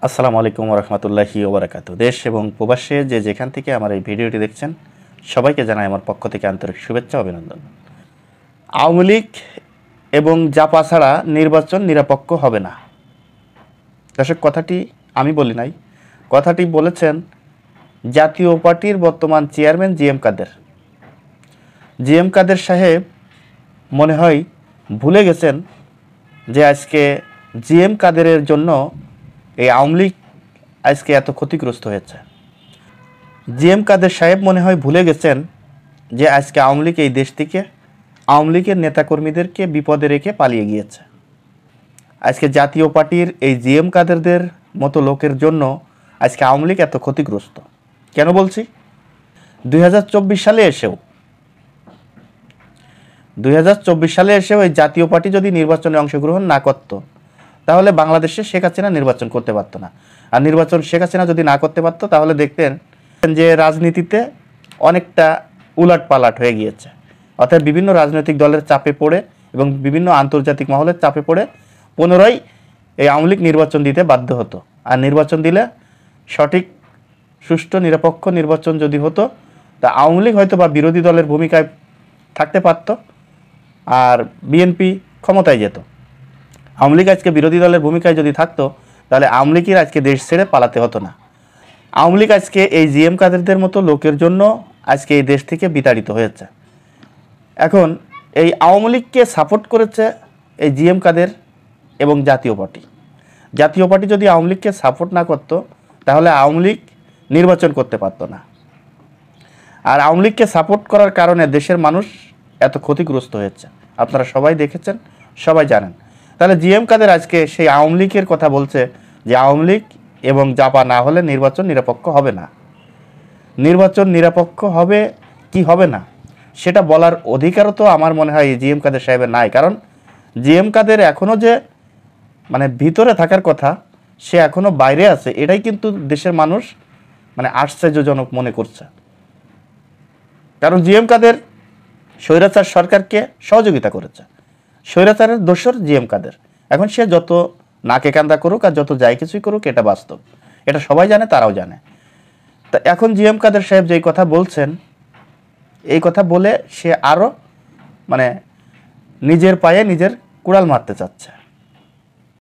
আসসালামু আলাইকুম রহমতুল্লাহি ওবরাকাতু। দেশ এবং প্রবাসে যে যেখান থেকে আমার এই ভিডিওটি দেখছেন সবাইকে জানাই আমার পক্ষ থেকে আন্তরিক শুভেচ্ছা অভিনন্দন। আওয়ামী লীগ এবং জাপা ছাড়া নির্বাচন নিরপেক্ষ হবে না। দর্শক, কথাটি আমি বলি নাই, কথাটি বলেছেন জাতীয় পার্টির বর্তমান চেয়ারম্যান জি এম কাদের সাহেব। মনে হয় ভুলে গেছেন যে আজকে জি এম কাদেরের জন্য এই আওয়ামী লীগ আজকে এত ক্ষতিগ্রস্ত হয়েছে। জি এম কাদের সাহেব মনে হয় ভুলে গেছেন যে আজকে আওয়ামী লীগ এই দেশ থেকে আওয়ামী লীগের নেতাকর্মীদেরকে বিপদে রেখে পালিয়ে গিয়েছে। আজকে জাতীয় পার্টির এই জি এম কাদেরদের মতো লোকের জন্য আজকে আওয়ামী লীগ এত ক্ষতিগ্রস্ত। কেন বলছি? 2024 সালে এসেও এই জাতীয় পার্টি যদি নির্বাচনে অংশগ্রহণ না করত তাহলে বাংলাদেশে শেখ হাসিনা নির্বাচন করতে পারত না। আর নির্বাচন শেখ হাসিনা যদি না করতে পারত তাহলে দেখতেন যে রাজনীতিতে অনেকটা উলটপালট হয়ে গিয়েছে। অর্থাৎ বিভিন্ন রাজনৈতিক দলের চাপে পড়ে এবং বিভিন্ন আন্তর্জাতিক মহলের চাপে পড়ে পুনরায় এই আওয়ামী লীগ নির্বাচন দিতে বাধ্য হতো। আর নির্বাচন দিলে সঠিক সুষ্ঠু নিরপেক্ষ নির্বাচন যদি হতো তা আওয়ামী লীগ হয়তো বা বিরোধী দলের ভূমিকায় থাকতে পারত আর বিএনপি ক্ষমতায় যেত। আওয়ামী লীগ আজকে বিরোধী দলের ভূমিকায় যদি থাকতো তাহলে আওয়ামী লীগের আজকে দেশ ছেড়ে পালাতে হতো না। আওয়ামী লীগ আজকে এই জি এম কাদেরদের মতো লোকের জন্য আজকে এই দেশ থেকে বিতাড়িত হয়েছে। এখন এই আওয়ামী লীগকে সাপোর্ট করেছে এই জি এম কাদের এবং জাতীয় পার্টি যদি আওয়ামী লীগকে সাপোর্ট না করত তাহলে আওয়ামী লীগ নির্বাচন করতে পারত না। আর আওয়ামী লীগকে সাপোর্ট করার কারণে দেশের মানুষ এত ক্ষতিগ্রস্ত হয়েছে, আপনারা সবাই দেখেছেন, সবাই জানেন। তাহলে জি এম কাদের আজকে সেই আওয়ামী লীগের কথা বলছে যে আওয়ামী লীগ এবং জাপা না হলে নির্বাচন নিরপেক্ষ হবে না। নির্বাচন নিরপেক্ষ হবে কি হবে না সেটা বলার অধিকারও তো আমার মনে হয় জি এম কাদের সাহেবের নাই। কারণ জি এম কাদের এখনও যে ভিতরে থাকার কথা সে এখনও বাইরে আছে, এটাই কিন্তু দেশের মানুষ আশ্চর্যজনক মনে করছে। কারণ জি এম কাদের স্বৈরাচার সরকারকে সহযোগিতা করেছে, স্বৈরাচারের দোসর জি এম কাদের। এখন সে যত নাকে কান্দা করুক আর যত যাই কিছুই করুক, এটা বাস্তব, এটা সবাই জানে, তারাও জানে। তা এখন জি এম কাদের সাহেব যেই কথা বলছেন, এই কথা বলে সে আরও নিজের পায়ে নিজের কুড়াল মারতে চাচ্ছে।